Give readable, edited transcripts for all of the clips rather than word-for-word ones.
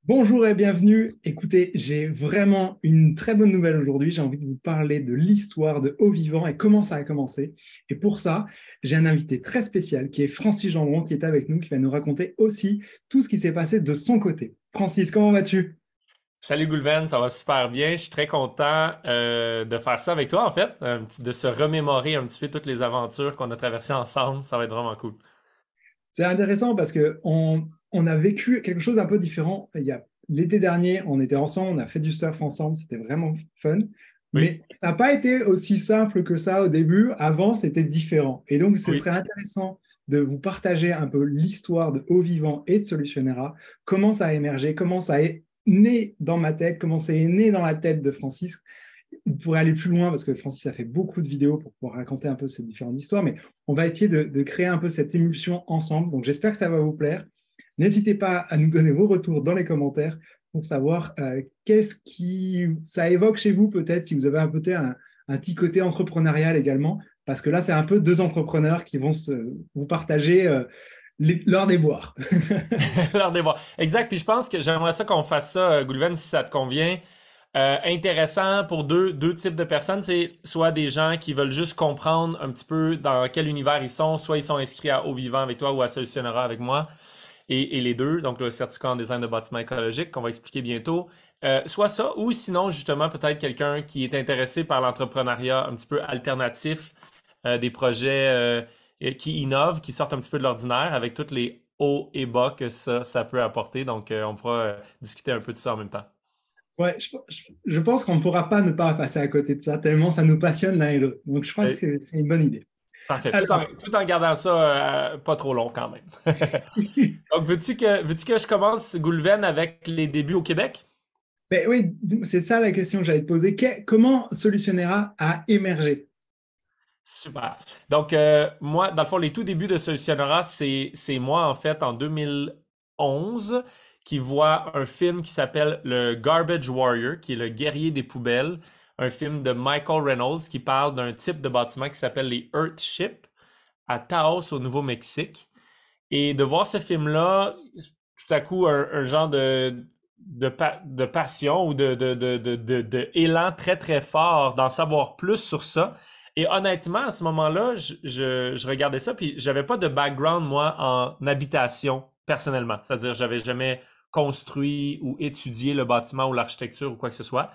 Bonjour et bienvenue. Écoutez, j'ai vraiment une très bonne nouvelle aujourd'hui. J'ai envie de vous parler de l'histoire de Au Vivant et comment ça a commencé. Et pour ça, j'ai un invité très spécial qui est Francis Gendron qui est avec nous, qui va nous raconter aussi tout ce qui s'est passé de son côté. Francis, comment vas-tu? Salut Goulven, ça va super bien. Je suis très content de faire ça avec toi, en fait, de se remémorer un petit peu toutes les aventures qu'on a traversées ensemble. Ça va être vraiment cool. C'est intéressant parce qu'on a vécu quelque chose d'un peu différent. Il y a l'été dernier, on était ensemble, on a fait du surf ensemble, c'était vraiment fun. Oui, Mais ça n'a pas été aussi simple que ça au début. Avant, c'était différent. Et donc, ce oui. serait intéressant de vous partager un peu l'histoire de Au Vivant et de Solutionnera, comment ça a émergé, comment ça est né dans ma tête, comment c'est né dans la tête de Francis. On pourrait aller plus loin parce que Francis a fait beaucoup de vidéos pour pouvoir raconter un peu ces différentes histoires, mais on va essayer de créer un peu cette émulsion ensemble. Donc j'espère que ça va vous plaire. N'hésitez pas à nous donner vos retours dans les commentaires pour savoir qu'est-ce qui ça évoque chez vous peut-être si vous avez un petit côté entrepreneurial également, parce que là c'est un peu deux entrepreneurs qui vont vous partager leur déboire. Regardez-moi. Exact. Puis je pense que j'aimerais ça qu'on fasse ça, Goulven, si ça te convient. Intéressant pour deux types de personnes. C'est soit des gens qui veulent juste comprendre un petit peu dans quel univers ils sont, soit ils sont inscrits à Au Vivant avec toi ou à Solutionnera avec moi. Et les deux, donc le certificat en design de bâtiment écologique qu'on va expliquer bientôt. Soit ça, ou sinon justement peut-être quelqu'un qui est intéressé par l'entrepreneuriat un petit peu alternatif, des projets qui innovent, qui sortent un petit peu de l'ordinaire avec tous les hauts et bas que ça peut apporter. Donc on pourra discuter un peu de ça en même temps. Ouais, je pense qu'on ne pourra pas ne pas passer à côté de ça, tellement ça nous passionne l'un et l'autre. Donc je pense Euh, que c'est une bonne idée. Parfait, Alors, tout en gardant ça pas trop long quand même. Donc veux-tu que je commence, Goulven, avec les débuts au Québec? ben oui, c'est ça la question que j'allais te poser. Comment Solutionnera a émergé? Super. Donc, moi, dans le fond, les tout débuts de Solutionnera, c'est moi, en fait, en 2011, qui vois un film qui s'appelle Le Garbage Warrior, qui est le guerrier des poubelles, un film de Michael Reynolds qui parle d'un type de bâtiment qui s'appelle les Earthships à Taos, au Nouveau-Mexique. Et de voir ce film-là, tout à coup, un genre de passion ou de élan très, très fort d'en savoir plus sur ça. Et honnêtement, à ce moment-là, je regardais ça, puis j'avais pas de background, moi, en habitation, personnellement. C'est-à-dire, j'avais jamais construit ou étudié le bâtiment ou l'architecture ou quoi que ce soit.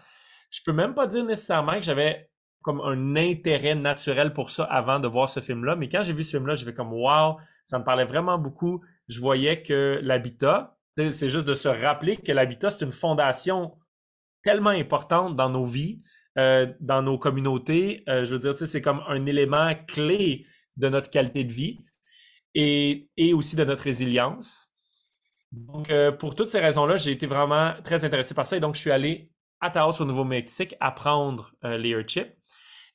Je peux même pas dire nécessairement que j'avais comme un intérêt naturel pour ça avant de voir ce film-là. Mais quand j'ai vu ce film-là, j'ai fait comme wow, ça me parlait vraiment beaucoup. Je voyais que l'habitat, c'est juste de se rappeler que l'habitat, c'est une fondation tellement importante dans nos vies, dans nos communautés. Je veux dire, c'est comme un élément clé de notre qualité de vie et aussi de notre résilience. Donc, pour toutes ces raisons-là, j'ai été vraiment très intéressé par ça. Et donc, je suis allé à Taos, au Nouveau-Mexique, apprendre les Earthships.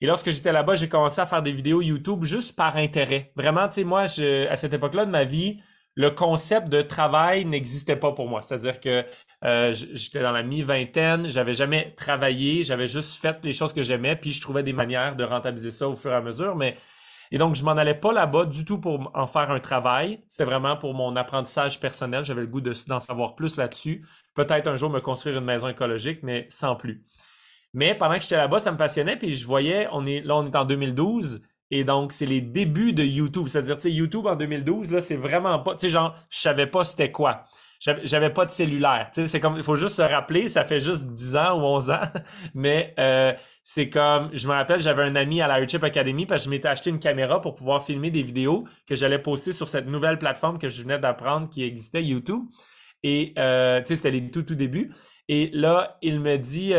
Et lorsque j'étais là-bas, j'ai commencé à faire des vidéos YouTube juste par intérêt. Vraiment, tu sais, moi, à cette époque-là de ma vie, le concept de travail n'existait pas pour moi. C'est-à-dire que j'étais dans la mi-vingtaine, j'avais jamais travaillé, j'avais juste fait les choses que j'aimais, puis je trouvais des manières de rentabiliser ça au fur et à mesure. Et donc, je m'en allais pas là-bas du tout pour en faire un travail. C'était vraiment pour mon apprentissage personnel. J'avais le goût d'en savoir plus là-dessus. Peut-être un jour me construire une maison écologique, mais sans plus. Mais pendant que j'étais là-bas, ça me passionnait, puis je voyais, on est en 2012, et donc c'est les débuts de YouTube. C'est-à-dire, tu sais, YouTube en 2012, là, c'est vraiment pas, tu sais, genre, je savais pas c'était quoi. J'avais pas de cellulaire. Tu sais, c'est comme, il faut juste se rappeler, ça fait juste 10 ans ou 11 ans, mais c'est comme, je me rappelle, j'avais un ami à la Earthship Academy parce que je m'étais acheté une caméra pour pouvoir filmer des vidéos que j'allais poster sur cette nouvelle plateforme que je venais d'apprendre qui existait, YouTube. Et tu sais, c'était les tout débuts. Et là, il me dit,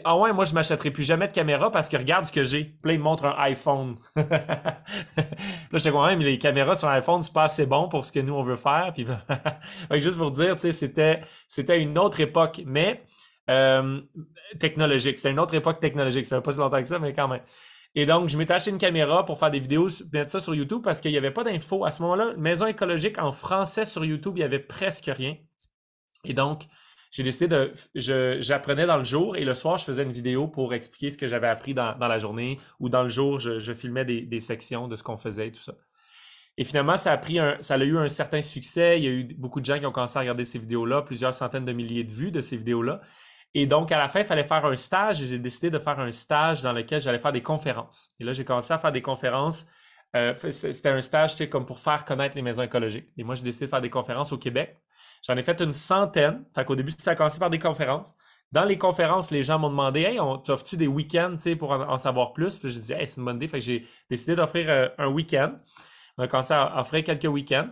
ah ouais, moi je m'achèterai plus jamais de caméra parce que regarde ce que j'ai. Puis là, il me montre un iPhone. Là, j'étais comme, ouais, mais les caméras sur un iPhone, c'est pas assez bon pour ce que nous on veut faire. Puis, fait que juste pour dire, tu sais, c'était une autre époque, mais euh, technologique. C'était une autre époque technologique. Ça fait pas si longtemps que ça, mais quand même. Et donc, je m'étais acheté une caméra pour faire des vidéos, mettre ça sur YouTube parce qu'il n'y avait pas d'infos. À ce moment-là, maison écologique en français sur YouTube, il y avait presque rien. Et donc, j'ai décidé j'apprenais dans le jour et le soir, je faisais une vidéo pour expliquer ce que j'avais appris dans la journée ou dans le jour, je filmais des sections de ce qu'on faisait et tout ça. Et finalement, ça a eu un certain succès. Il y a eu beaucoup de gens qui ont commencé à regarder ces vidéos-là, plusieurs centaines de milliers de vues de ces vidéos-là. Et donc, à la fin, il fallait faire un stage et j'ai décidé de faire un stage dans lequel j'allais faire des conférences. Et là, j'ai commencé à faire des conférences. C'était un stage, tu sais, comme pour faire connaître les maisons écologiques. Et moi, j'ai décidé de faire des conférences au Québec. J'en ai fait une centaine. Fait qu'au début, ça a commencé par des conférences. Dans les conférences, les gens m'ont demandé, hey, t'offres-tu des week-ends, tu sais, pour en savoir plus? Puis j'ai dit, hey, c'est une bonne idée. Fait que j'ai décidé d'offrir un week-end. On a commencé à offrir quelques week-ends.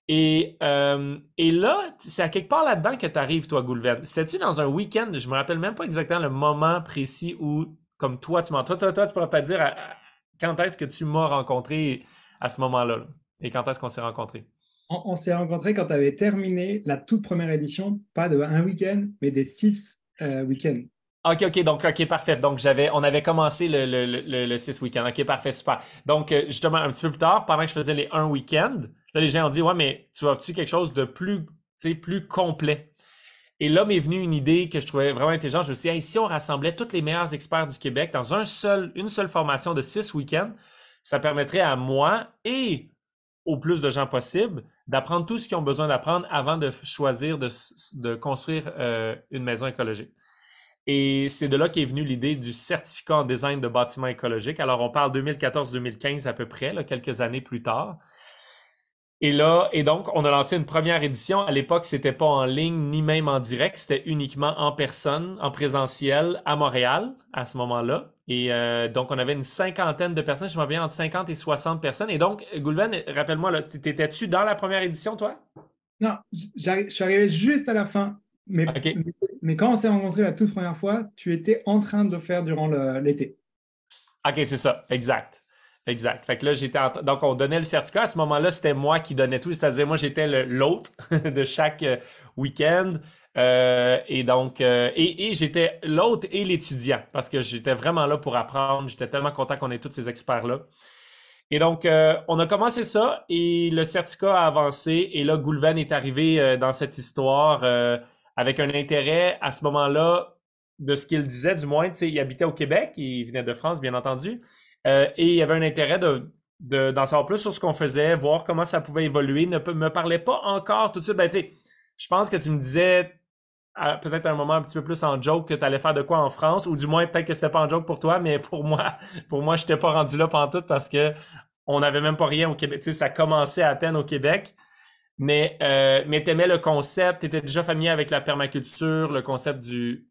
Et là, c'est à quelque part là-dedans que tu arrives, toi, Goulven. C'était-tu dans un week-end? Je me rappelle même pas exactement le moment précis où, comme toi, tu m'en... Toi, tu pourrais pas dire quand est-ce que tu m'as rencontré à ce moment-là, là, et quand est-ce qu'on s'est rencontrés? On s'est rencontrés quand tu avais terminé la toute première édition, pas de un week-end, mais des 6 week-ends. OK, donc, OK, parfait. Donc, on avait commencé le 6 week-end. OK, parfait, super. Donc, justement, un petit peu plus tard, pendant que je faisais les 1 week-end, là, les gens ont dit, ouais, mais tu offres-tu quelque chose de plus, tu sais, plus complet? Et là m'est venue une idée que je trouvais vraiment intelligente. Je me suis dit, hey, si on rassemblait tous les meilleurs experts du Québec dans une seule formation de 6 week-ends, ça permettrait à moi et au plus de gens possible d'apprendre tout ce qu'ils ont besoin d'apprendre avant de choisir de construire une maison écologique. Et c'est de là qu'est venue l'idée du certificat en design de bâtiments écologiques. Alors, on parle 2014-2015 à peu près, là, quelques années plus tard. Et donc, on a lancé une première édition. À l'époque, c'était pas en ligne ni même en direct, c'était uniquement en personne, en présentiel, à Montréal, à ce moment-là. Et donc, on avait une cinquantaine de personnes, je me souviens, entre 50 et 60 personnes. Et donc, Goulven, rappelle-moi, là, t'étais-tu dans la première édition, toi? Non, je suis arrivé juste à la fin, OK. mais quand on s'est rencontrés la toute première fois, tu étais en train de le faire durant l'été. OK, c'est ça, exact. Exact. Fait que là, donc, on donnait le certificat. À ce moment-là, c'était moi qui donnais tout. C'est-à-dire, moi, j'étais l'hôte de chaque week-end. Et donc, et j'étais l'hôte et l'étudiant parce que j'étais vraiment là pour apprendre. J'étais tellement content qu'on ait tous ces experts-là. Et donc, on a commencé ça et le certificat a avancé. Et là, Goulven est arrivé dans cette histoire avec un intérêt à ce moment-là de ce qu'il disait, du moins. Tu sais, il habitait au Québec, il venait de France, bien entendu. Et il y avait un intérêt d'en savoir plus sur ce qu'on faisait, voir comment ça pouvait évoluer. Ne me parlait pas encore tout de suite. Ben, tu sais, je pense que tu me disais peut-être à un moment un petit peu plus en joke que tu allais faire de quoi en France, ou du moins peut-être que c'était pas en joke pour toi, mais pour moi, je n'étais pas rendu là pantoute parce que on n'avait même pas rien au Québec. Tu sais, ça commençait à peine au Québec. Mais tu aimais le concept, tu étais déjà familier avec la permaculture, le concept du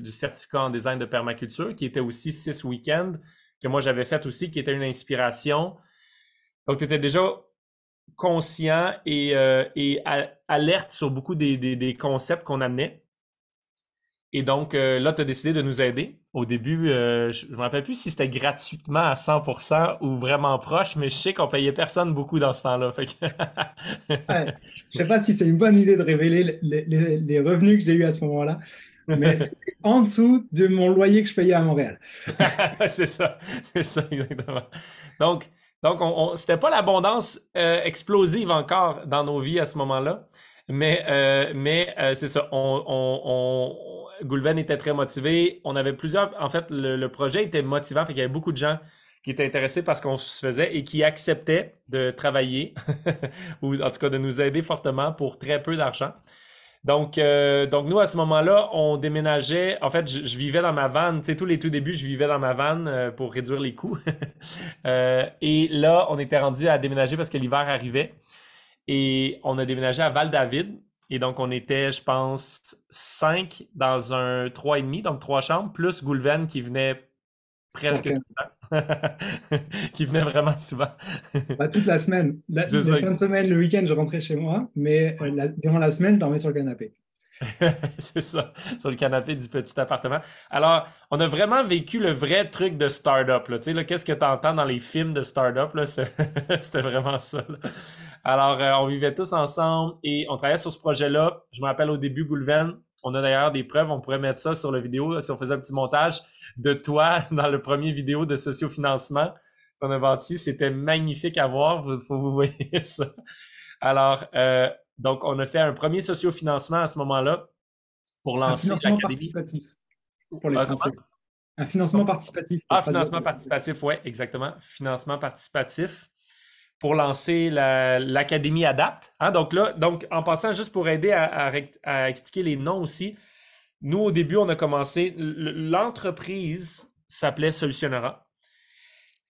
certificat en design de permaculture, qui était aussi 6 week-ends, que moi j'avais fait aussi, qui était une inspiration. Donc, tu étais déjà conscient et alerte sur beaucoup des concepts qu'on amenait. Et donc, là, tu as décidé de nous aider. Au début, je ne me rappelle plus si c'était gratuitement à 100% ou vraiment proche, mais je sais qu'on payait personne beaucoup dans ce temps-là. Fait que... Ouais, je ne sais pas si c'est une bonne idée de révéler les revenus que j'ai eus à ce moment-là, mais c'est en dessous de mon loyer que je payais à Montréal. c'est ça, exactement. Donc, c'était pas l'abondance explosive encore dans nos vies à ce moment-là, mais c'est ça. Goulven était très motivé. On avait plusieurs. En fait, le projet était motivant, fait qu'il y avait beaucoup de gens qui étaient intéressés par ce qu'on se faisait et qui acceptaient de travailler ou en tout cas de nous aider fortement pour très peu d'argent. Donc nous, à ce moment-là, on déménageait. En fait, je vivais dans ma van. Tu sais, tous les tout débuts, je vivais dans ma van pour réduire les coûts. Et là, on était rendu à déménager parce que l'hiver arrivait. Et on a déménagé à Val-David. Et donc, on était, je pense, 5 dans un 3,5, donc 3 chambres, plus Goulven qui venait presque tout Certain. le temps. Qui venait vraiment souvent. Pas toute la semaine. C'est Les ça. fins de semaine, le week-end, je rentrais chez moi, mais durant la semaine, je dormais sur le canapé. C'est ça, sur le canapé du petit appartement. Alors, on a vraiment vécu le vrai truc de start-up, là. Tu sais, là, qu'est-ce que tu entends dans les films de start-up, là? C'était vraiment ça, là. Alors, on vivait tous ensemble et on travaillait sur ce projet-là. Je me rappelle au début, Goulven, on a d'ailleurs des preuves, on pourrait mettre ça sur la vidéo, là, si on faisait un petit montage de toi dans le premier vidéo de sociofinancement qu'on a bâti. C'était magnifique à voir, faut vous voyez ça. Alors, donc, on a fait un premier sociofinancement à ce moment-là pour Un lancer financement l'académie. participatif pour les Français. Comment? Un financement participatif pour Ah, traduire. financement participatif, oui, exactement. Financement participatif pour lancer l'Académie Adapt. Hein? Donc là, en passant, juste pour aider à expliquer les noms aussi, nous, au début, on a commencé, l'entreprise s'appelait Solutionnera.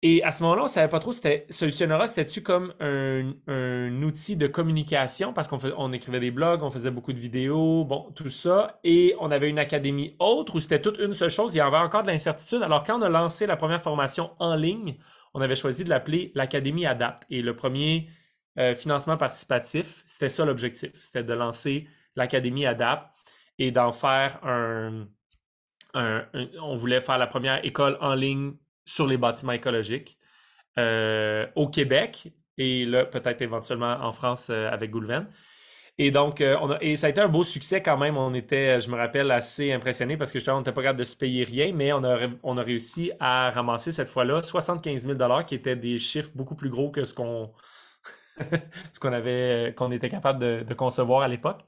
Et à ce moment-là, on ne savait pas trop, Solutionnera, c'était-tu comme un outil de communication, parce on écrivait des blogs, on faisait beaucoup de vidéos, bon, tout ça, et on avait une académie autre où c'était toute une seule chose, il y avait encore de l'incertitude. Alors, quand on a lancé la première formation en ligne, on avait choisi de l'appeler l'Académie Adapt. Et le premier financement participatif, c'était ça l'objectif, c'était de lancer l'Académie Adapt et d'en faire on voulait faire la première école en ligne sur les bâtiments écologiques au Québec et là, peut-être éventuellement en France avec Goulven. Et donc, et ça a été un beau succès quand même. On était, je me rappelle, assez impressionnés parce que justement, on n'était pas capable de se payer rien, mais on a réussi à ramasser cette fois-là 75 000 qui étaient des chiffres beaucoup plus gros que qu'on était capable de concevoir à l'époque.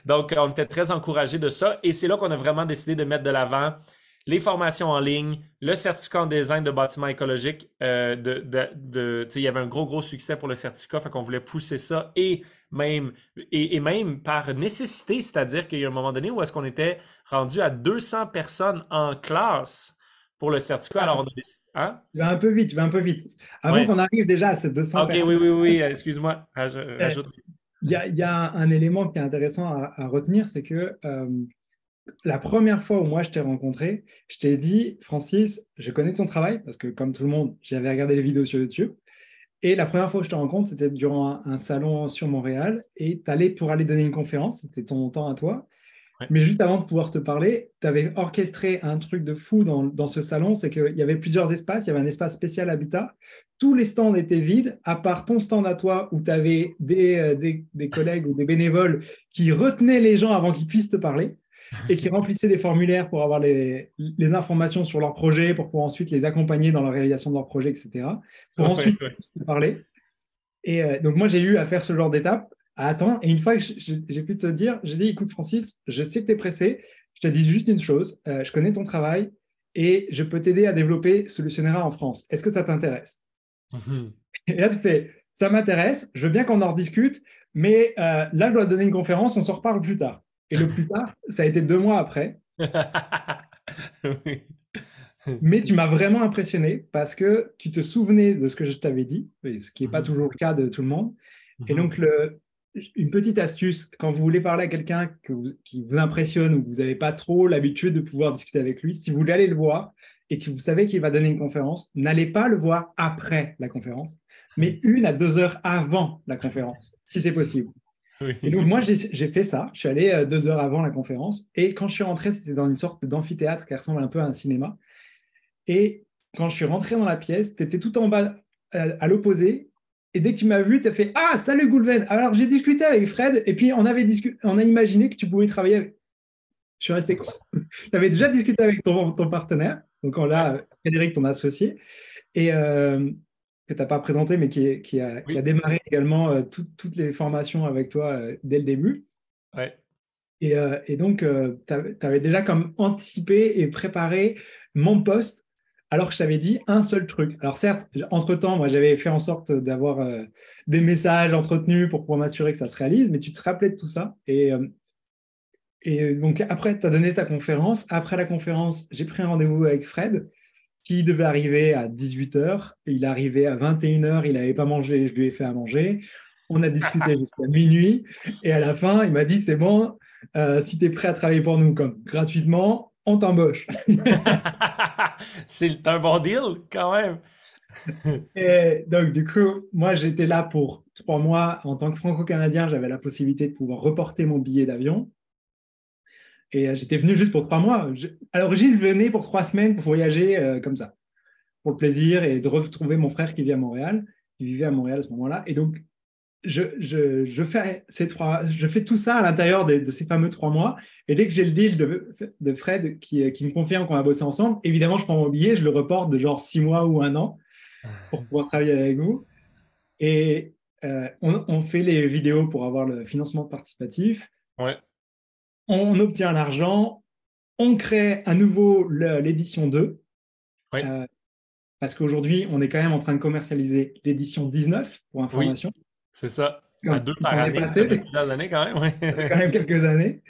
Donc, on était très encouragés de ça. Et c'est là qu'on a vraiment décidé de mettre de l'avant les formations en ligne, le certificat en design de bâtiments écologiques. Il y avait un gros succès pour le certificat, fait qu'on voulait pousser ça même par nécessité, c'est-à-dire qu'il y a un moment donné où est-ce qu'on était rendu à 200 personnes en classe pour le certificat. Ah, Alors, on a décidé. Hein? tu vas un peu vite, tu vas un peu vite. Avant Ouais. qu'on arrive déjà à ces 200 OK, personnes, oui, excuse-moi. euh, Rajoute. il y a un élément qui est intéressant à retenir, c'est que la première fois où moi je t'ai rencontré, je t'ai dit, Francis, je connais ton travail, parce que comme tout le monde, j'avais regardé les vidéos sur YouTube. Et la première fois que je te rencontre, c'était durant un salon sur Montréal, et tu allais pour aller donner une conférence, c'était ton temps à toi. Ouais. Mais juste avant de pouvoir te parler, tu avais orchestré un truc de fou dans ce salon, c'est qu'il y avait plusieurs espaces, il y avait un espace spécial habitat, tous les stands étaient vides, à part ton stand à toi où tu avais des collègues ou des bénévoles qui retenaient les gens avant qu'ils puissent te parler et qui remplissaient des formulaires pour avoir les informations sur leur projet, pour pouvoir ensuite les accompagner dans la réalisation de leur projet, etc., pour Ouais, ensuite ouais. te parler. Et donc, moi, j'ai eu à faire ce genre d'étape, à attendre. Et une fois que j'ai pu te dire, j'ai dit, écoute, Francis, je sais que tu es pressé. Je te dis juste une chose. Je connais ton travail et je peux t'aider à développer Solutionnera en France. Est-ce que ça t'intéresse? Mhm. Et là, tu fais, ça m'intéresse. Je veux bien qu'on en rediscute. Mais là, je dois te donner une conférence. On s'en reparle plus tard. Et le plus tard, ça a été 2 mois après. Oui. Mais tu m'as vraiment impressionné parce que tu te souvenais de ce que je t'avais dit, et ce qui n'est pas Mhm. toujours le cas de tout le monde. Et Mhm. donc, une petite astuce, quand vous voulez parler à quelqu'un qui vous impressionne ou que vous n'avez pas trop l'habitude de pouvoir discuter avec lui, si vous voulez aller le voir et que vous savez qu'il va donner une conférence, n'allez pas le voir après la conférence, mais 1 à 2 heures avant la conférence, si c'est possible. Et Oui. donc, moi, j'ai fait ça. Je suis allé 2 heures avant la conférence. Et quand je suis rentré, c'était dans une sorte d'amphithéâtre qui ressemble un peu à un cinéma. Et quand je suis rentré dans la pièce, tu étais tout en bas à l'opposé. Et dès que tu m'as vu, tu as fait Ah, salut Goulven. Alors j'ai discuté avec Fred et puis on a imaginé que tu pouvais travailler avec. Je suis resté quoi? Tu avais déjà discuté avec ton partenaire, donc on Ouais. l'a, Frédéric, ton associé, et que tu n'as pas présenté, mais qui a Oui. démarré également toutes les formations avec toi dès le début. Ouais. Et donc, tu avais déjà comme anticipé et préparé mon poste, alors que je t'avais dit un seul truc. Alors certes, entre-temps, moi, j'avais fait en sorte d'avoir des messages entretenus pour pouvoir m'assurer que ça se réalise, mais tu te rappelais de tout ça. Et donc, après, tu as donné ta conférence. Après la conférence, j'ai pris un rendez-vous avec Fred, qui devait arriver à 18 h. Il est arrivé à 21 h, il n'avait pas mangé, je lui ai fait à manger. On a discuté jusqu'à minuit. Et à la fin, il m'a dit, c'est bon, si tu es prêt à travailler pour nous comme gratuitement, on t'embauche. C'est un bon deal, quand même. Et donc, du coup, moi, j'étais là pour 3 mois. En tant que franco-canadien, j'avais la possibilité de pouvoir reporter mon billet d'avion. Et j'étais venu juste pour 3 mois. À l'origine, je venais pour 3 semaines pour voyager comme ça, pour le plaisir et de retrouver mon frère qui vit à Montréal, qui vivait à Montréal à ce moment-là. Et donc, je fais tout ça à l'intérieur de ces fameux 3 mois. Et dès que j'ai le deal de Fred qui me confirme qu'on va bosser ensemble, évidemment, je prends mon billet, je le reporte de genre 6 mois ou un an pour pouvoir travailler avec vous. Et on fait les vidéos pour avoir le financement participatif. Ouais. On obtient l'argent. On crée à nouveau l'édition 2. Ouais. Euh, parce qu'aujourd'hui, on est quand même en train de commercialiser l'édition 19, pour Oui, information. c'est ça. À Comme 2 il par s'en est année, ça fait passé, plusieurs années quand même, ça fait quand oui. même quelques années.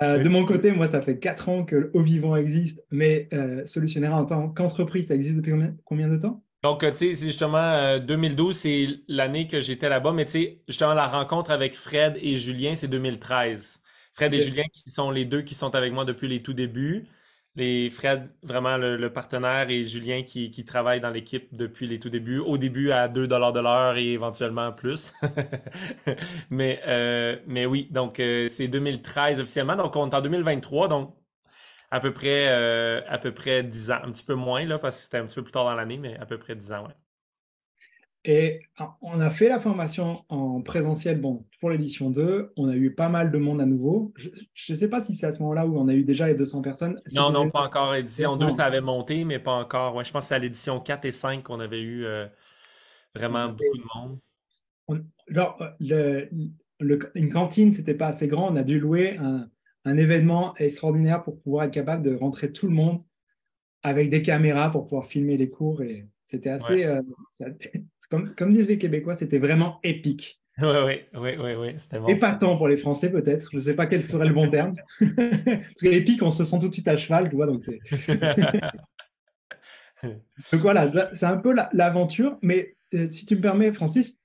De Oui. mon côté, moi, ça fait 4 ans que Au Vivant existe, mais Solutionnaire en tant qu'entreprise, ça existe depuis combien de temps? Donc, tu sais, c'est justement 2012, c'est l'année que j'étais là-bas, mais tu sais, justement, la rencontre avec Fred et Julien, c'est 2013. Fred et Ok. Julien, qui sont les deux qui sont avec moi depuis les tout débuts. Les Fred, vraiment le partenaire, et Julien qui travaille dans l'équipe depuis les tout débuts. Au début à 2 $ de l'heure et éventuellement plus. Mais oui, donc c'est 2013 officiellement. Donc, on est en 2023, donc à peu près 10 ans. Un petit peu moins, là, parce que c'était un petit peu plus tard dans l'année, mais à peu près 10 ans, ouais. Et on a fait la formation en présentiel, bon, pour l'édition 2. On a eu pas mal de monde à nouveau. Je ne sais pas si c'est à ce moment-là où on a eu déjà les 200 personnes. Non, C'était non, déjà... pas encore. Édition 2 Non. ça avait monté, mais pas encore. Ouais, je pense que c'est à l'édition 4 et 5 qu'on avait eu On vraiment beaucoup avait, de monde. genre, une cantine, c'était pas assez grand. On a dû louer un événement extraordinaire pour pouvoir être capable de rentrer tout le monde avec des caméras pour pouvoir filmer les cours. Et c'était Ouais. assez, comme disent les Québécois, c'était vraiment épique. Ouais, ouais, ouais, ouais, ouais, c'était bon ça. Épatant pour les Français, peut-être. Je ne sais pas quel serait le bon terme. Parce qu'épique, on se sent tout de suite à cheval, tu vois. Donc, donc voilà, c'est un peu l'aventure. Mais si tu me permets, Francis,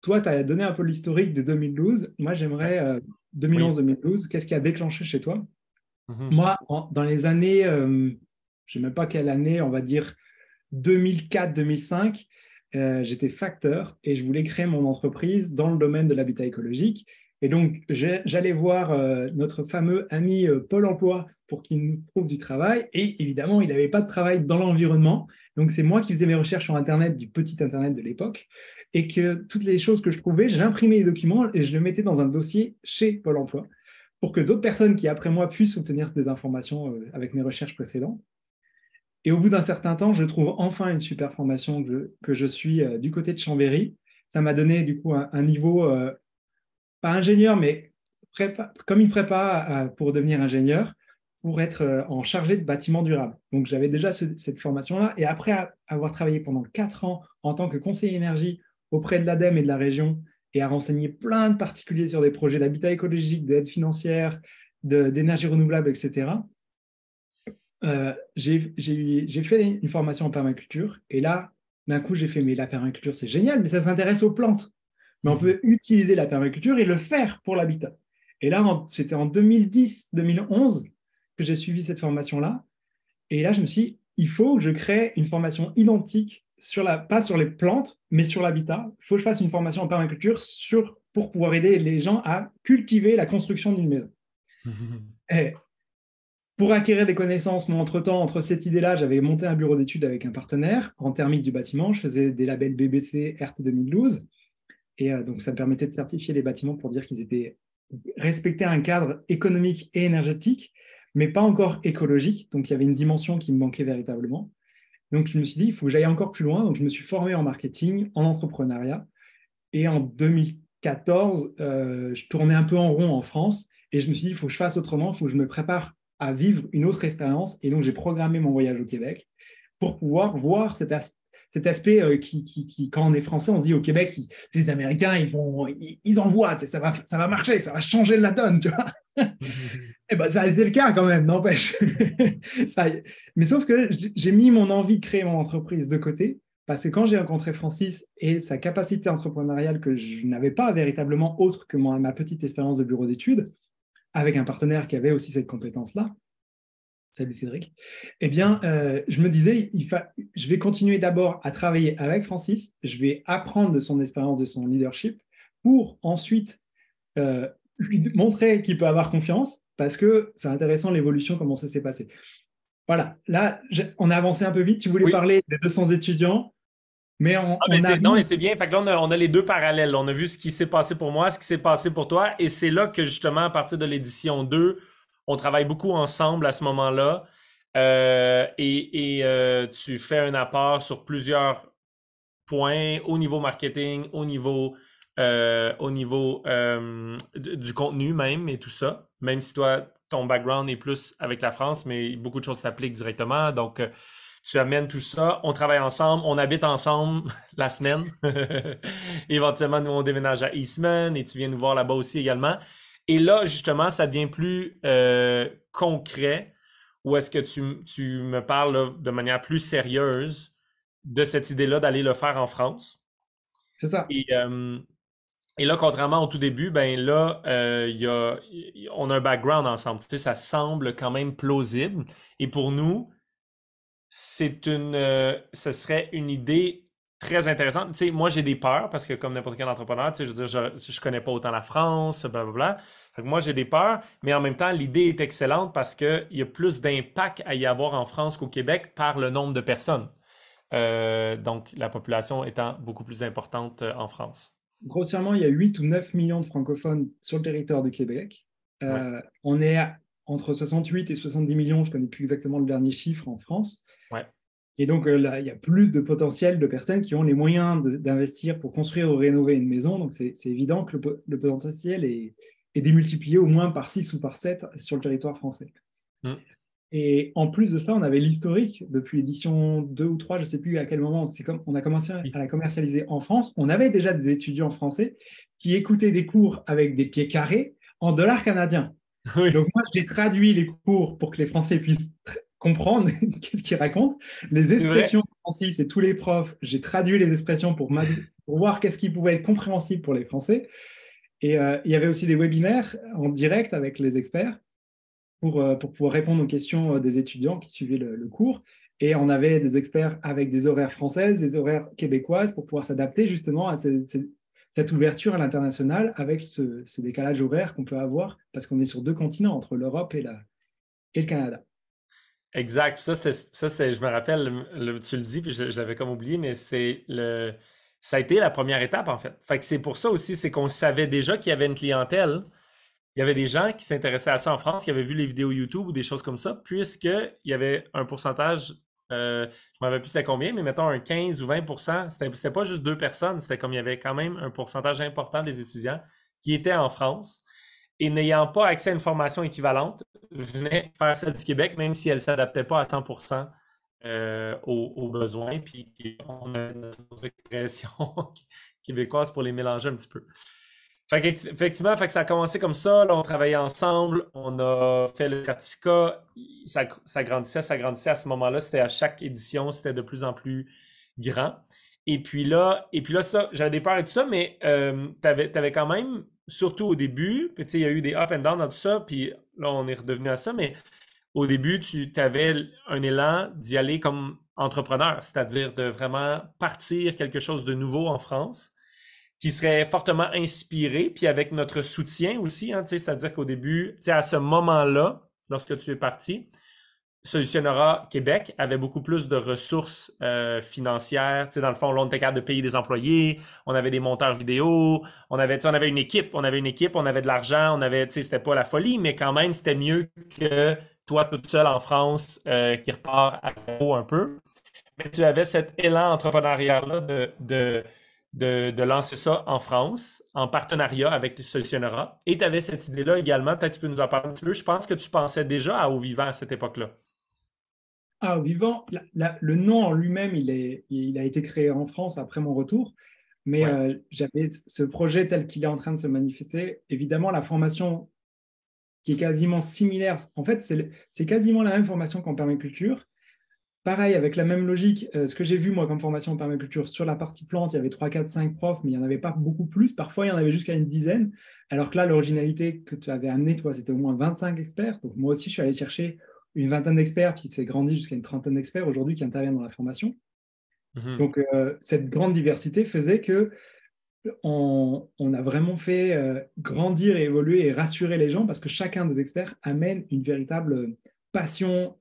toi, tu as donné un peu l'historique de 2012. Moi, Ouais. j'aimerais Oui. 2011-2012. Qu'est-ce qui a déclenché chez toi? Mhm. Moi, dans les années, je ne sais même pas quelle année, on va dire 2004-2005, j'étais facteur et je voulais créer mon entreprise dans le domaine de l'habitat écologique. Et donc, j'allais voir notre fameux ami Pôle emploi pour qu'il nous trouve du travail. Et évidemment, il n'avait pas de travail dans l'environnement. Donc, c'est moi qui faisais mes recherches sur Internet, du petit Internet de l'époque. Et que toutes les choses que je trouvais, j'imprimais les documents et je les mettais dans un dossier chez Pôle emploi pour que d'autres personnes qui, après moi, puissent obtenir des informations avec mes recherches précédentes. Et au bout d'un certain temps, je trouve enfin une super formation que je suis du côté de Chambéry. Ça m'a donné du coup un niveau, pas ingénieur, mais comme il prépare pour devenir ingénieur, pour être en chargé de bâtiments durables. Donc j'avais déjà cette formation-là. Et après avoir travaillé pendant 4 ans en tant que conseiller énergie auprès de l'ADEME et de la région, et à renseigner plein de particuliers sur des projets d'habitat écologique, d'aide financière, d'énergie renouvelable, etc., j'ai fait une formation en permaculture et là, d'un coup, j'ai fait, mais la permaculture, c'est génial, mais ça s'intéresse aux plantes. Mais on peut utiliser la permaculture et le faire pour l'habitat. Et là, c'était en 2010-2011 que j'ai suivi cette formation-là. Et là, je me suis dit, il faut que je crée une formation identique, pas sur les plantes, mais sur l'habitat. Il faut que je fasse une formation en permaculture pour pouvoir aider les gens à cultiver la construction d'une maison. Et pour acquérir des connaissances, moi, entre-temps, entre cette idée-là, j'avais monté un bureau d'études avec un partenaire en thermique du bâtiment. Je faisais des labels BBC ERT 2012. Et donc, ça me permettait de certifier les bâtiments pour dire qu'ils étaient respectaient un cadre économique et énergétique, mais pas encore écologique. Donc, il y avait une dimension qui me manquait véritablement. Donc, je me suis dit, il faut que j'aille encore plus loin. Donc, je me suis formé en marketing, en entrepreneuriat. Et en 2014, je tournais un peu en rond en France. Et je me suis dit, il faut que je fasse autrement, il faut que je me prépare à vivre une autre expérience. Et donc, j'ai programmé mon voyage au Québec pour pouvoir voir cet aspect quand on est français, on se dit au Québec, c'est les Américains, ils envoient, ça va marcher, ça va changer la donne, tu vois. Et ben, ça a été le cas quand même, n'empêche. Mais sauf que j'ai mis mon envie de créer mon entreprise de côté, parce que quand j'ai rencontré Francis et sa capacité entrepreneuriale que je n'avais pas véritablement autre que ma petite expérience de bureau d'études, avec un partenaire qui avait aussi cette compétence-là, salut Cédric, eh bien, je me disais, je vais continuer d'abord à travailler avec Francis, je vais apprendre de son expérience, de son leadership, pour ensuite lui montrer qu'il peut avoir confiance, parce que c'est intéressant l'évolution, comment ça s'est passé. Voilà, là, on a avancé un peu vite, tu voulais Oui. parler des 200 étudiants, mais Ah, on non, et arrive... c'est bien. Fait que là, on a les deux parallèles. On a vu ce qui s'est passé pour moi, ce qui s'est passé pour toi. Et c'est là que, justement, à partir de l'édition 2, on travaille beaucoup ensemble à ce moment-là. Tu fais un apport sur plusieurs points au niveau marketing, au niveau du contenu même et tout ça. Même si toi, ton background est plus avec la France, mais beaucoup de choses s'appliquent directement. Donc, tu amènes tout ça, on travaille ensemble, on habite ensemble la semaine. Éventuellement, nous, on déménage à Eastman et tu viens nous voir là-bas aussi également. Et là, justement, ça devient plus concret. Ou est-ce que tu me parles là, de manière plus sérieuse de cette idée-là d'aller le faire en France? C'est ça. Et là, contrairement au tout début, ben là, on a un background ensemble. Tu sais, ça semble quand même plausible. Et pour nous, ce serait une idée très intéressante. Tu sais, moi, j'ai des peurs parce que comme n'importe quel entrepreneur, tu sais, je veux dire, je connais pas autant la France, blablabla. Fait que moi, j'ai des peurs, mais en même temps, l'idée est excellente parce qu'il y a plus d'impact à y avoir en France qu'au Québec par le nombre de personnes. Donc, la population étant beaucoup plus importante en France. Grossièrement, il y a 8 ou 9 millions de francophones sur le territoire du Québec. Ouais. On est entre 68 et 70 millions, je ne connais plus exactement le dernier chiffre en France. Ouais. Et donc là, il y a plus de potentiel de personnes qui ont les moyens d'investir pour construire ou rénover une maison. Donc c'est évident que le potentiel est démultiplié au moins par 6 ou par 7 sur le territoire français. Mm. Et en plus de ça, on avait l'historique depuis l'édition 2 ou 3, je ne sais plus à quel moment, c'est comme on a commencé à la commercialiser en France. On avait déjà des étudiants français qui écoutaient des cours avec des pieds carrés en dollars canadiens. Oui. Donc moi, j'ai traduit les cours pour que les Français puissent comprendre qu'est-ce qu'ils racontent. Les expressions de Francis et tous les profs, j'ai traduit les expressions pour voir qu'est-ce qui pouvait être compréhensible pour les Français. Et il y avait aussi des webinaires en direct avec les experts pour pouvoir répondre aux questions des étudiants qui suivaient le cours. Et on avait des experts avec des horaires françaises, des horaires québécoises pour pouvoir s'adapter justement à cette ouverture à l'international avec ce décalage horaire qu'on peut avoir parce qu'on est sur 2 continents, entre l'Europe et le Canada. Exact. Ça, je me rappelle, tu le dis, puis je l'avais comme oublié, mais ça a été la première étape, en fait. Fait que c'est pour ça aussi, c'est qu'on savait déjà qu'il y avait une clientèle. Il y avait des gens qui s'intéressaient à ça en France, qui avaient vu les vidéos YouTube ou des choses comme ça, puisqu'il y avait un pourcentage, je ne me rappelle plus c'était combien, mais mettons un 15 ou 20%, c'était pas juste 2 personnes, c'était comme il y avait quand même un pourcentage important des étudiants qui étaient en France et n'ayant pas accès à une formation équivalente, venaient faire celle du Québec, même si elle ne s'adaptait pas à 100% aux besoins, puis on a notre expression québécoise pour les mélanger un petit peu. Fait effectivement, fait que ça a commencé comme ça. Là, on travaillait ensemble, on a fait le certificat, ça grandissait, ça grandissait. À ce moment-là, c'était à chaque édition, c'était de plus en plus grand. Et puis là ça, j'avais des peurs et tout ça, mais t'avais quand même, surtout au début, puis tu sais, il y a eu des up and down dans tout ça, puis là, on est redevenu à ça, mais au début, tu avais un élan d'y aller comme entrepreneur, c'est-à-dire de vraiment partir quelque chose de nouveau en France qui serait fortement inspiré, puis avec notre soutien aussi, hein, c'est-à-dire qu'au début, à ce moment-là, lorsque tu es parti, Solutionnera Québec avait beaucoup plus de ressources financières. Dans le fond, là, on était capable de payer des employés, on avait des monteurs vidéo, on avait une équipe, on avait de l'argent, c'était pas la folie, mais quand même, c'était mieux que toi toute seule en France qui repart à zéro un peu. Mais tu avais cet élan entrepreneurial-là de lancer ça en France, en partenariat avec Solutionnera. Et tu avais cette idée-là également, peut-être que tu peux nous en parler un petit peu. Je pense que tu pensais déjà à Au Vivant à cette époque-là. Ah, Au Vivant, le nom en lui-même, il a été créé en France après mon retour, mais Ouais. j'avais ce projet tel qu'il est en train de se manifester. Évidemment, la formation qui est quasiment similaire, en fait, c'est quasiment la même formation qu'en permaculture. Pareil, avec la même logique, ce que j'ai vu moi comme formation en permaculture, sur la partie plante, il y avait 3, 4, 5 profs, mais il n'y en avait pas beaucoup plus. Parfois, il y en avait jusqu'à une dizaine. Alors que là, l'originalité que tu avais amenée, toi, c'était au moins 25 experts. Donc moi aussi, je suis allé chercher une vingtaine d'experts, puis c'est grandi jusqu'à une trentaine d'experts aujourd'hui qui interviennent dans la formation. Mhm. Donc cette grande diversité faisait que on a vraiment fait grandir et évoluer et rassurer les gens parce que chacun des experts amène une véritable passion,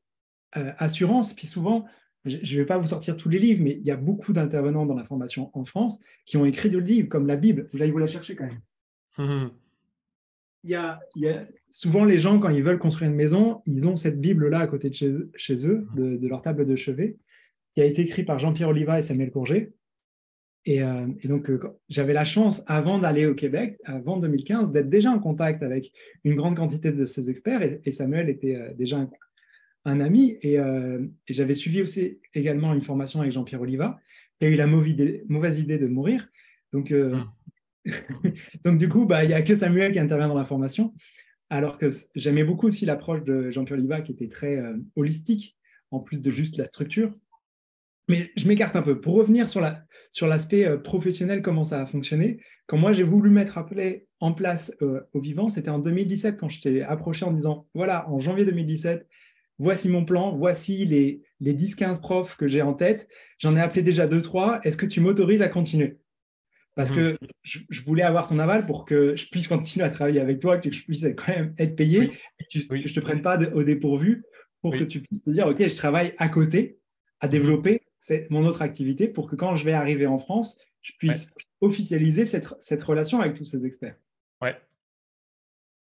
assurance. Puis souvent, je ne vais pas vous sortir tous les livres, mais il y a beaucoup d'intervenants dans la formation en France qui ont écrit des livres comme la Bible. Vous allez vous la chercher quand même. Mhm. Souvent, les gens, quand ils veulent construire une maison, ils ont cette Bible-là à côté de chez eux, de leur table de chevet, qui a été écrite par Jean-Pierre Oliva et Samuel Courget. Et donc, j'avais la chance, avant d'aller au Québec, avant 2015, d'être déjà en contact avec une grande quantité de ces experts. Et Samuel était déjà un ami et j'avais suivi aussi également une formation avec Jean-Pierre Oliva, qui a eu la mauvaise idée de mourir. Donc, Hmm. donc du coup, bah, il n'y a que Samuel qui intervient dans la formation, alors que j'aimais beaucoup aussi l'approche de Jean-Pierre Oliva qui était très holistique, en plus de juste la structure. Mais je m'écarte un peu. Pour revenir sur l'aspect professionnel, comment ça a fonctionné, quand moi j'ai voulu mettre en place Au Vivant, c'était en 2017 quand je t'ai approché en disant, voilà, en janvier 2017, voici mon plan, voici les 10-15 profs que j'ai en tête, j'en ai appelé déjà 2-3, est-ce que tu m'autorises à continuer? Parce Mhm. que je voulais avoir ton aval pour que je puisse continuer à travailler avec toi, que je puisse quand même être payé, Oui, et que oui, je ne te prenne pas au dépourvu, pour que oui. tu puisses te dire, OK, je travaille à côté, à Mhm. développer mon autre activité, pour que quand je vais arriver en France, je Ouais, puisse officialiser cette relation avec tous ces experts. ouais,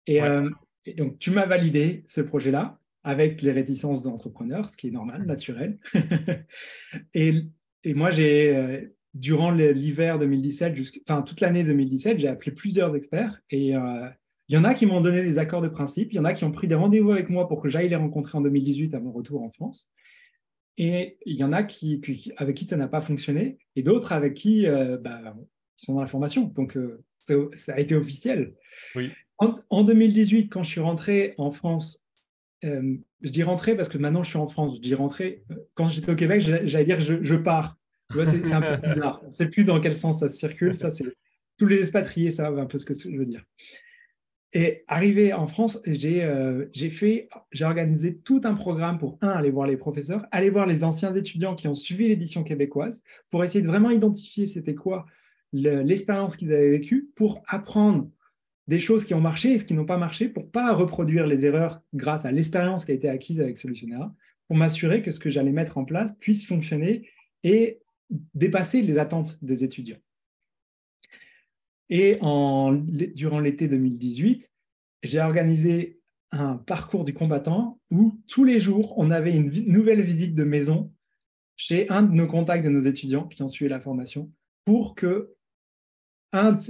Et, ouais. euh, et donc, tu m'as validé ce projet-là, avec les réticences d'entrepreneur, ce qui est normal, naturel. Et, et moi, durant l'hiver 2017, enfin toute l'année 2017, j'ai appelé plusieurs experts et il y en a qui m'ont donné des accords de principe, il y en a qui ont pris des rendez-vous avec moi pour que j'aille les rencontrer en 2018 à mon retour en France. Et il y en a avec qui ça n'a pas fonctionné et d'autres avec qui bah, ils sont dans la formation. Donc, ça a été officiel. Oui. En 2018, quand je suis rentré en France, je dis rentrer parce que maintenant je suis en France. Je dis rentrer. Quand j'étais au Québec, j'allais dire je pars. Tu vois, c'est un peu bizarre. On ne sait plus dans quel sens ça circule. Ça, c'est tous les expatriés savent un peu ce que je veux dire. Et arrivé en France, j'ai organisé tout un programme pour, aller voir les professeurs, aller voir les anciens étudiants qui ont suivi l'édition québécoise, pour essayer de vraiment identifier c'était quoi l'expérience qu'ils avaient vécue, pour apprendre des choses qui ont marché et ce qui n'ont pas marché pour ne pas reproduire les erreurs grâce à l'expérience qui a été acquise avec Solutionnera, pour m'assurer que ce que j'allais mettre en place puisse fonctionner et dépasser les attentes des étudiants. Et durant l'été 2018, j'ai organisé un parcours du combattant où tous les jours, on avait une nouvelle visite de maison chez un de nos contacts de nos étudiants qui ont suivi la formation pour que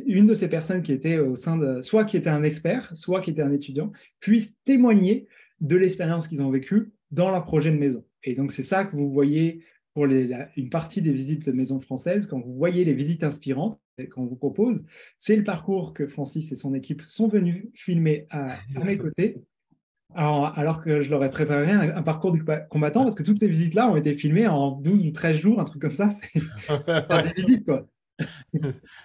une de ces personnes qui était au sein soit qui était un expert, soit qui était un étudiant, puisse témoigner de l'expérience qu'ils ont vécue dans leur projet de maison. Et donc, c'est ça que vous voyez pour une partie des visites de maisons françaises, quand vous voyez les visites inspirantes qu'on vous propose, c'est le parcours que Francis et son équipe sont venus filmer à mes côtés, alors que je leur ai préparé un parcours du combattant, parce que toutes ces visites-là ont été filmées en 12 ou 13 jours, un truc comme ça, c'est faire des Ouais. visites, quoi.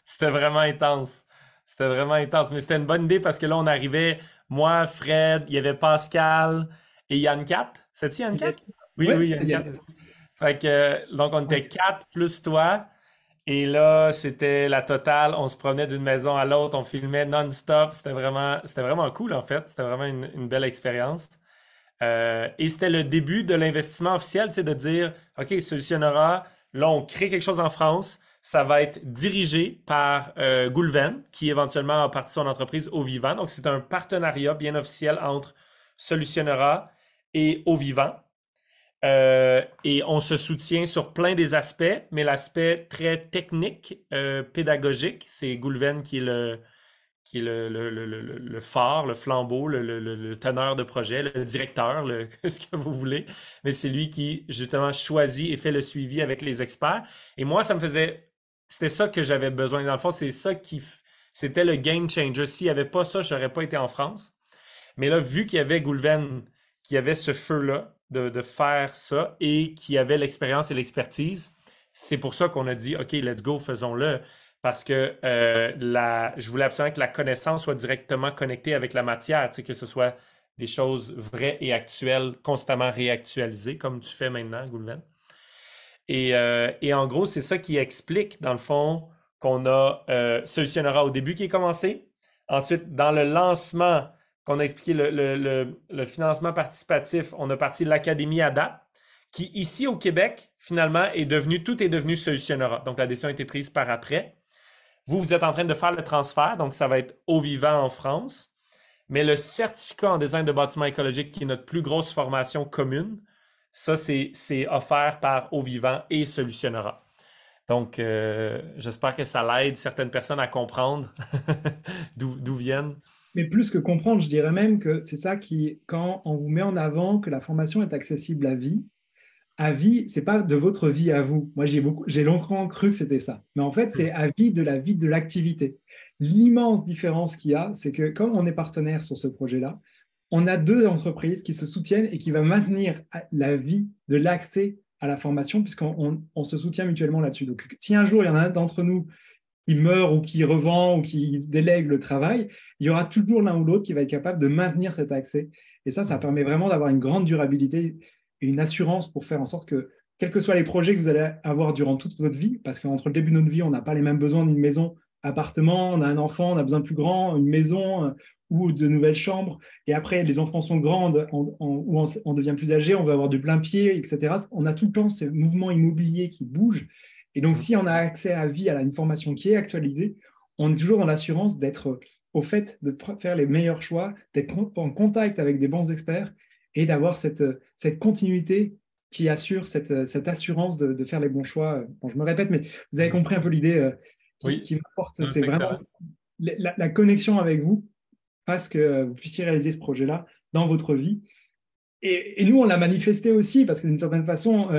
C'était vraiment intense. C'était vraiment intense. Mais c'était une bonne idée parce que là, on arrivait, moi, Fred, il y avait Pascal et Yann Cat. C'est-tu Yann Cat? Oui, Ouais, oui, c'était Yann Cat Yann. aussi. Fait que, donc, on était quatre plus toi. Et là, c'était la totale. On se promenait d'une maison à l'autre, on filmait non-stop. C'était vraiment cool, en fait. C'était vraiment une belle expérience. Et c'était le début de l'investissement officiel, tu sais, de dire, OK, Solutionnera, là, on crée quelque chose en France. Ça va être dirigé par Goulven, qui éventuellement a parti son entreprise Au Vivant. Donc, c'est un partenariat bien officiel entre Solutionnera et Au Vivant. Et on se soutient sur plein des aspects, mais l'aspect très technique, pédagogique, c'est Goulven qui est le phare, le flambeau, le teneur de projet, le directeur, ce que vous voulez. Mais c'est lui qui, justement, choisit et fait le suivi avec les experts. Et moi, c'était ça que j'avais besoin. Dans le fond, c'était le game changer. S'il n'y avait pas ça, je n'aurais pas été en France. Mais là, vu qu'il y avait Goulven, qui avait ce feu-là de faire ça et qui avait l'expérience et l'expertise, c'est pour ça qu'on a dit, OK, let's go, faisons-le. Parce que je voulais absolument que la connaissance soit directement connectée avec la matière, tu sais, que ce soit des choses vraies et actuelles, constamment réactualisées, comme tu fais maintenant, Goulven. Et en gros, c'est ça qui explique, dans le fond, qu'on a Solutionnera au début qui est commencé. Ensuite, dans le lancement, qu'on a expliqué le financement participatif, on a parti de l'Académie ADAPT, qui ici au Québec, finalement, tout est devenu Solutionnera. Donc, la décision a été prise par après. Vous êtes en train de faire le transfert, donc ça va être Au Vivant en France. Mais le certificat en design de bâtiment écologique, qui est notre plus grosse formation commune, ça, c'est offert par Au Vivant et Solutionnera. Donc, j'espère que ça l'aide certaines personnes à comprendre d'où viennent. Mais plus que comprendre, je dirais même que c'est ça qui, quand on vous met en avant que la formation est accessible à vie, c'est pas de votre vie à vous. Moi, j'ai longtemps cru que c'était ça. Mais en fait, c'est à vie de la vie de l'activité. L'immense différence qu'il y a, c'est que comme on est partenaire sur ce projet-là, on a deux entreprises qui se soutiennent et qui vont maintenir la vie de l'accès à la formation, puisqu'on se soutient mutuellement là-dessus. Donc, si un jour il y en a un d'entre nous qui meurt ou qui revend ou qui délègue le travail, il y aura toujours l'un ou l'autre qui va être capable de maintenir cet accès. Et ça permet vraiment d'avoir une grande durabilité et une assurance pour faire en sorte que, quels que soient les projets que vous allez avoir durant toute votre vie, parce qu'entre le début de notre vie, on n'a pas les mêmes besoins d'une maison, appartement, on a un enfant, on a besoin de plus grand, une maison ou de nouvelles chambres. Et après, les enfants sont grands, on devient plus âgé, on veut avoir du plein pied, etc. On a tout le temps ces mouvements immobiliers qui bougent. Et donc, si on a accès à vie, à une formation qui est actualisée, on est toujours dans l'assurance d'être au fait de faire les meilleurs choix, d'être en contact avec des bons experts et d'avoir cette continuité qui assure cette assurance de faire les bons choix. Bon, je me répète, mais vous avez compris un peu l'idée Oui, qui m'apporte. non, C'est c'est vraiment excellent. la connexion avec vous parce que vous puissiez réaliser ce projet-là dans votre vie. Et nous, on l'a manifesté aussi, parce que d'une certaine façon,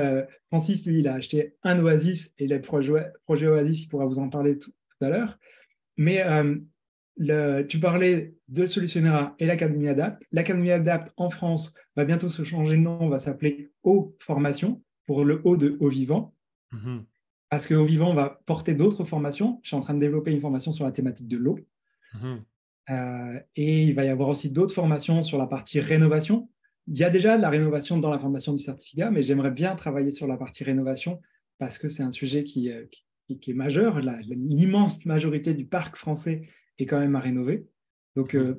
Francis, lui, il a acheté un Oasis, et le projet Oasis, il pourra vous en parler tout à l'heure. Mais tu parlais de Solutionnera et l'Académie Adapt. L'Académie Adapt en France va bientôt se changer de nom, on va s'appeler Eau Formation, pour le haut de Haut Vivant, Mhm, parce que Haut Vivant on va porter d'autres formations. Je suis en train de développer une formation sur la thématique de l'eau. mhm, Et il va y avoir aussi d'autres formations sur la partie rénovation. Il y a déjà de la rénovation dans la formation du certificat, mais j'aimerais bien travailler sur la partie rénovation parce que c'est un sujet qui est majeur. L'immense majorité du parc français est quand même à rénover. Donc mhm.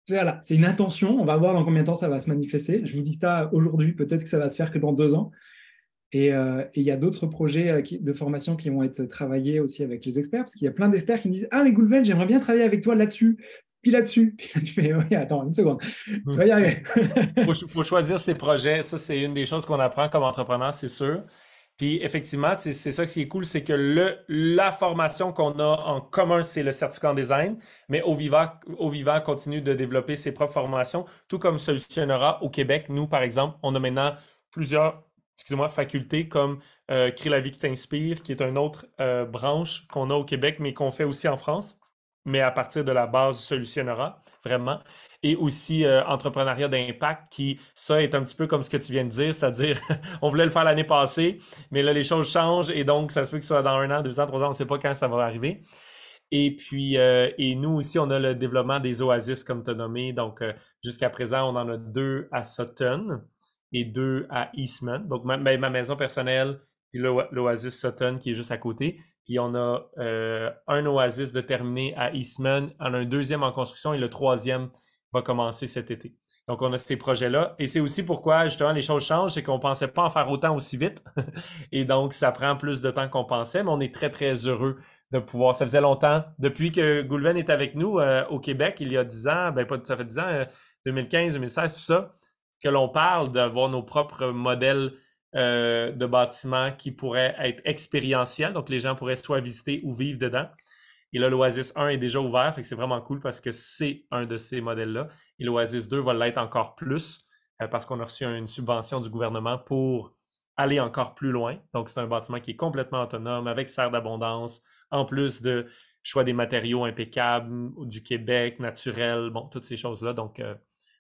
voilà, c'est une intention. On va voir dans combien de temps ça va se manifester. Je vous dis ça aujourd'hui, peut-être que ça va se faire que dans 2 ans. Et il y a d'autres projets de formation qui vont être travaillés aussi avec les experts, parce qu'il y a plein d'experts qui me disent: Ah, mais Goulven, j'aimerais bien travailler avec toi là-dessus, puis là-dessus. Puis là, tu fais: Oui, attends, une seconde, on va y arriver. Faut choisir ses projets. Ça, c'est une des choses qu'on apprend comme entrepreneur, c'est sûr. Puis effectivement, c'est ça qui est cool, c'est que la formation qu'on a en commun, c'est le certificat en design, mais Au Vivant continue de développer ses propres formations, tout comme Solutionnera au Québec. Nous, par exemple, on a maintenant plusieurs, excusez-moi, facultés comme Crée la vie qui t'inspire, qui est une autre branche qu'on a au Québec, mais qu'on fait aussi en France, mais à partir de la base Solutionnera, vraiment. Et aussi entrepreneuriat d'impact, qui, ça, est un petit peu comme ce que tu viens de dire, c'est-à-dire, on voulait le faire l'année passée, mais là, les choses changent et donc, ça se peut que ce soit dans 1 an, 2 ans, 3 ans, on ne sait pas quand ça va arriver. Et puis, et nous aussi, on a le développement des oasis, comme tu as nommé. Donc, jusqu'à présent, on en a 2 à Sutton et 2 à Eastman. Donc, ma maison personnelle, puis l'oasis Sutton qui est juste à côté. Puis, on a un oasis de terminé à Eastman, on a un deuxième en construction et le troisième va commencer cet été. Donc, on a ces projets-là. Et c'est aussi pourquoi, justement, les choses changent, c'est qu'on ne pensait pas en faire autant aussi vite. Et donc, ça prend plus de temps qu'on pensait, mais on est très, très heureux de pouvoir. Ça faisait longtemps, depuis que Goulven est avec nous au Québec, il y a 10 ans, ben pas, ça fait 10 ans, 2015, 2016, tout ça, que l'on parle d'avoir nos propres modèles de bâtiments qui pourraient être expérientiels. Donc, les gens pourraient soit visiter ou vivre dedans. Et là, l'Oasis 1 est déjà ouvert, fait que c'est vraiment cool parce que c'est un de ces modèles-là. Et l'Oasis 2 va l'être encore plus parce qu'on a reçu une subvention du gouvernement pour aller encore plus loin. Donc, c'est un bâtiment qui est complètement autonome, avec serre d'abondance, en plus de choix des matériaux impeccables, du Québec, naturel, bon, toutes ces choses-là. Donc,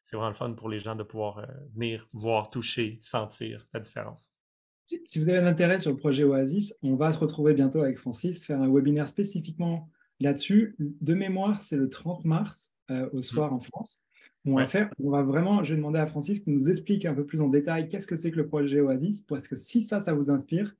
c'est vraiment le fun pour les gens de pouvoir venir voir, toucher, sentir la différence. Si vous avez un intérêt sur le projet Oasis, on va se retrouver bientôt avec Francis, faire un webinaire spécifiquement là-dessus. De mémoire, c'est le 30 mars au Mhm. soir en France. Ouais. On va vraiment, je vais demander à Francis qu'il nous explique un peu plus en détail qu'est-ce que c'est que le projet Oasis, parce que si ça vous inspire,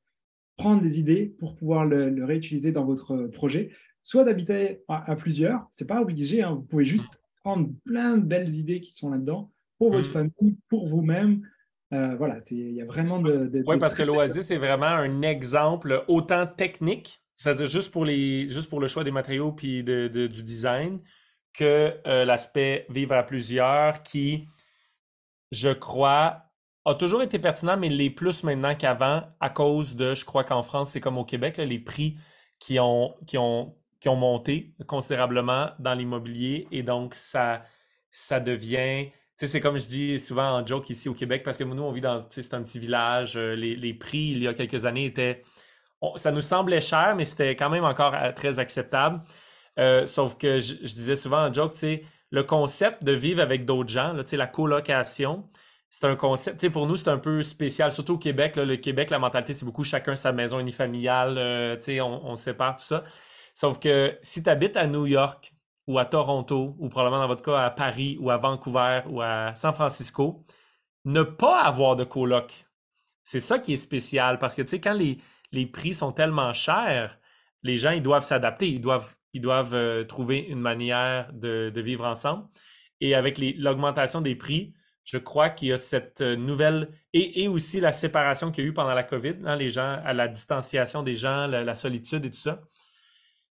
prendre des idées pour pouvoir le réutiliser dans votre projet, soit d'habiter à plusieurs, c'est pas obligé, hein, vous pouvez juste prendre plein de belles idées qui sont là-dedans pour votre Mhm. famille, pour vous-même. Voilà, il y a vraiment Oui, de parce que très l'Oasis est vraiment un exemple autant technique, c'est-à-dire juste pour le choix des matériaux puis du design, que l'aspect vivre à plusieurs qui, je crois, a toujours été pertinent, mais l'est plus maintenant qu'avant à cause de, je crois qu'en France, c'est comme au Québec, là, les prix qui ont, qui ont monté considérablement dans l'immobilier et donc ça devient, tu sais, c'est comme je dis souvent en joke ici au Québec parce que nous, on vit dans, tu sais, c'est un petit village, les prix il y a quelques années étaient, ça nous semblait cher, mais c'était quand même encore très acceptable. Sauf que je disais souvent en joke, tu sais, le concept de vivre avec d'autres gens, là, tu sais, la colocation, c'est un concept, tu sais, pour nous, c'est un peu spécial, surtout au Québec. Là, le Québec, la mentalité, c'est beaucoup chacun sa maison unifamiliale, tu sais, on sépare tout ça. Sauf que si tu habites à New York ou à Toronto, ou probablement dans votre cas à Paris ou à Vancouver ou à San Francisco, ne pas avoir de coloc, c'est ça qui est spécial parce que, tu sais, quand les prix sont tellement chers, les gens, ils doivent s'adapter, ils doivent trouver une manière de vivre ensemble. Et avec l'augmentation des prix, je crois qu'il y a cette nouvelle, et aussi la séparation qu'il y a eu pendant la COVID, hein, les gens, à la distanciation des gens, la solitude et tout ça.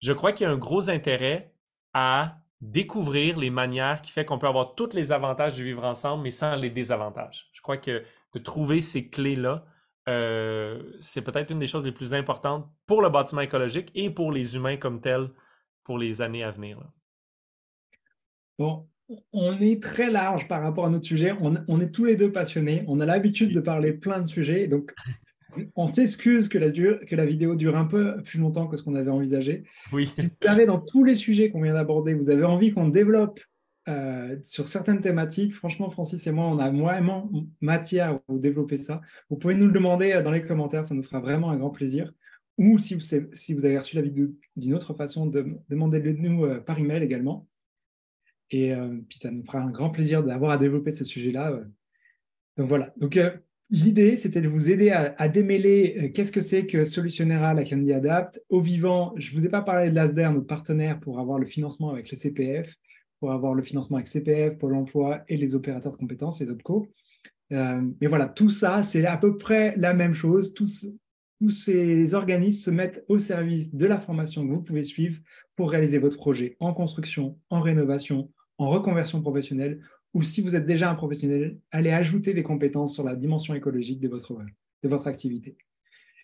Je crois qu'il y a un gros intérêt à découvrir les manières qui fait qu'on peut avoir tous les avantages du vivre ensemble, mais sans les désavantages. Je crois que de trouver ces clés-là, c'est peut-être une des choses les plus importantes pour le bâtiment écologique et pour les humains comme tels pour les années à venir, là. Bon, on est très large par rapport à notre sujet. On est tous les deux passionnés. On a l'habitude de parler plein de sujets. Donc, on s'excuse que la vidéo dure un peu plus longtemps que ce qu'on avait envisagé. Oui, Si vous avez dans tous les sujets qu'on vient d'aborder, vous avez envie qu'on développe sur certaines thématiques, franchement, Francis et moi, on a vraiment matière à vous développer ça. Vous pouvez nous le demander dans les commentaires, ça nous fera vraiment un grand plaisir. Ou si vous avez reçu la vidéo d'une autre façon, demandez-le nous par email également. Et puis ça nous fera un grand plaisir d'avoir à développer ce sujet-là. Donc voilà. Donc l'idée, c'était de vous aider à démêler qu'est-ce que c'est que Solutionnera, la Candy Adapt. Au vivant, je ne vous ai pas parlé de l'ASDER, notre partenaire, pour avoir le financement avec les CPF, pour avoir le financement avec CPF, Pôle emploi et les opérateurs de compétences, les OPCO. Mais voilà, tout ça, c'est à peu près la même chose. Tous ces organismes se mettent au service de la formation que vous pouvez suivre pour réaliser votre projet en construction, en rénovation, en reconversion professionnelle, ou si vous êtes déjà un professionnel, allez ajouter des compétences sur la dimension écologique de votre activité.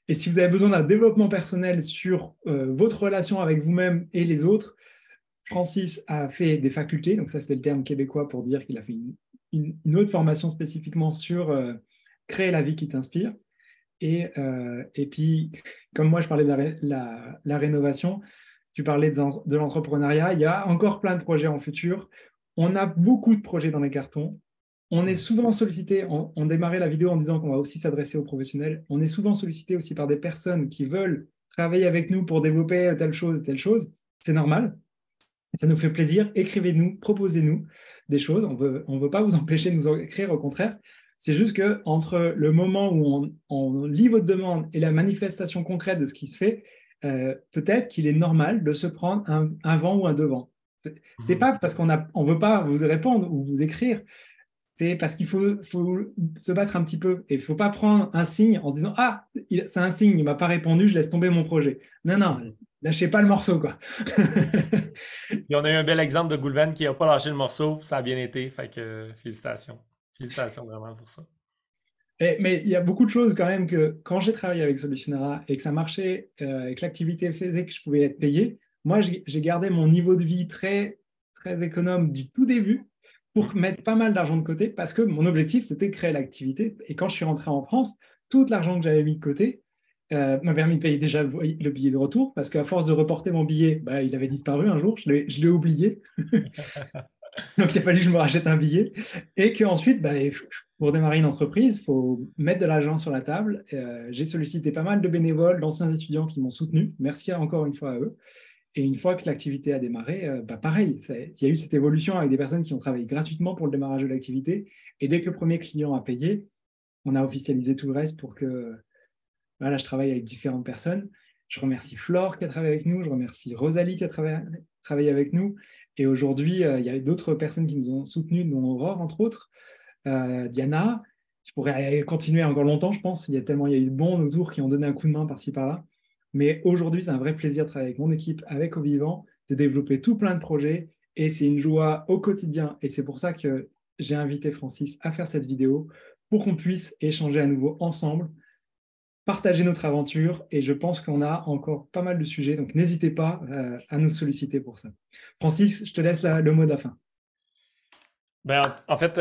Et si vous avez besoin d'un développement personnel sur votre relation avec vous-même et les autres, Francis a fait des facultés, donc ça c'était le terme québécois pour dire qu'il a fait une autre formation spécifiquement sur créer la vie qui t'inspire. Et puis, comme moi je parlais de la rénovation, tu parlais de l'entrepreneuriat, il y a encore plein de projets en futur. On a beaucoup de projets dans les cartons. On est souvent sollicité, on démarrait la vidéo en disant qu'on va aussi s'adresser aux professionnels. On est souvent sollicité aussi par des personnes qui veulent travailler avec nous pour développer telle chose, telle chose. C'est normal. Ça nous fait plaisir. Écrivez-nous, proposez-nous des choses. On veut pas vous empêcher de nous en écrire, au contraire. C'est juste qu'entre le moment où on lit votre demande et la manifestation concrète de ce qui se fait, peut-être qu'il est normal de se prendre un vent ou un devant. C'est pas parce qu'on ne veut pas vous répondre ou vous écrire, c'est parce qu'il faut se battre un petit peu. Et il ne faut pas prendre un signe en se disant « Ah, c'est un signe, il ne m'a pas répondu, je laisse tomber mon projet. » Non, non, lâchez pas le morceau, quoi. Et on a eu un bel exemple de Goulven qui n'a pas lâché le morceau, ça a bien été, fait que félicitations. Félicitations vraiment pour ça. Mais il y a beaucoup de choses quand même que quand j'ai travaillé avec Solutionnera et que ça marchait et que l'activité faisait que je pouvais être payé, moi j'ai gardé mon niveau de vie très, très économe du tout début pour mettre pas mal d'argent de côté parce que mon objectif c'était de créer l'activité. Et quand je suis rentré en France, tout l'argent que j'avais mis de côté m'a permis de payer déjà le billet de retour parce qu'à force de reporter mon billet, bah, il avait disparu un jour, je l'ai oublié. Donc, il a fallu que je me rachète un billet et qu'ensuite, bah, pour démarrer une entreprise, il faut mettre de l'argent sur la table. J'ai sollicité pas mal de bénévoles, d'anciens étudiants qui m'ont soutenu. Merci encore une fois à eux. Et une fois que l'activité a démarré, bah, pareil, il y a eu cette évolution avec des personnes qui ont travaillé gratuitement pour le démarrage de l'activité. Et dès que le premier client a payé, on a officialisé tout le reste pour que voilà, je travaille avec différentes personnes. Je remercie Flore qui a travaillé avec nous, je remercie Rosalie qui a travaillé avec nous. Et aujourd'hui, il y a d'autres personnes qui nous ont soutenus, dont Aurore, entre autres, Diana. Je pourrais continuer encore longtemps, je pense. Il y a eu de bons autour qui ont donné un coup de main par-ci, par-là. Mais aujourd'hui, c'est un vrai plaisir de travailler avec mon équipe, avec Au Vivant, de développer tout plein de projets. Et c'est une joie au quotidien. Et c'est pour ça que j'ai invité Francis à faire cette vidéo pour qu'on puisse échanger à nouveau ensemble partager notre aventure et je pense qu'on a encore pas mal de sujets, donc n'hésitez pas à nous solliciter pour ça. Francis, je te laisse le mot de la fin. Ben, en fait,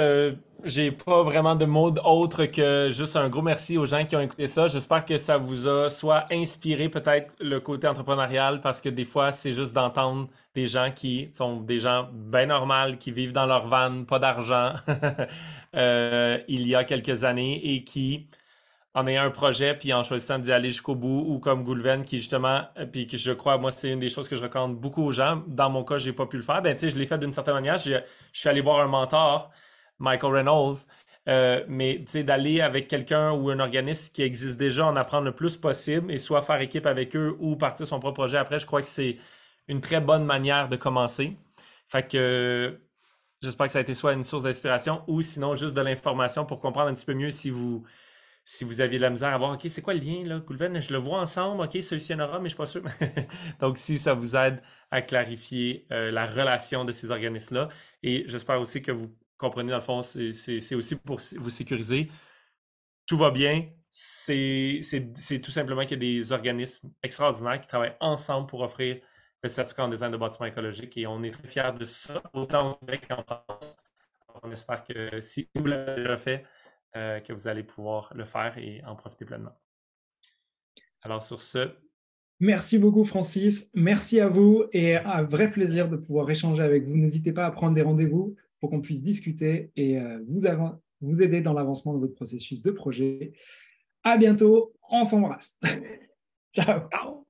j'ai pas vraiment de mots autre que juste un gros merci aux gens qui ont écouté ça. J'espère que ça vous a soit inspiré peut-être le côté entrepreneurial parce que des fois, c'est juste d'entendre des gens qui sont des gens bien normaux, qui vivent dans leur van, pas d'argent, il y a quelques années et qui en ayant un projet puis en choisissant d'y aller jusqu'au bout ou comme Goulven qui justement puis que je crois moi c'est une des choses que je recommande beaucoup aux gens. Dans mon cas, j'ai pas pu le faire. Ben tu sais, je l'ai fait d'une certaine manière. Je suis allé voir un mentor, Michael Reynolds, mais tu sais d'aller avec quelqu'un ou un organisme qui existe déjà, en apprendre le plus possible et soit faire équipe avec eux ou partir son propre projet après, je crois que c'est une très bonne manière de commencer. Fait que j'espère que ça a été soit une source d'inspiration ou sinon juste de l'information pour comprendre un petit peu mieux si vous aviez de la misère à voir, OK, c'est quoi le lien, là? Goulven, je le vois ensemble, OK, Solutionnera, mais je ne suis pas sûr. Donc, si ça vous aide à clarifier la relation de ces organismes-là, et j'espère aussi que vous comprenez, dans le fond, c'est aussi pour vous sécuriser. Tout va bien. C'est tout simplement qu'il y a des organismes extraordinaires qui travaillent ensemble pour offrir le certificat en design de bâtiments écologiques et on est très fiers de ça, autant au Québec qu'en France. On espère que si vous l'avez déjà fait, que vous allez pouvoir le faire et en profiter pleinement. Alors sur ce, Merci beaucoup, Francis. Merci à vous et un vrai plaisir de pouvoir échanger avec vous. N'hésitez pas à prendre des rendez-vous pour qu'on puisse discuter et vous aider dans l'avancement de votre processus de projet. À bientôt. On s'embrasse. Ciao. ciao!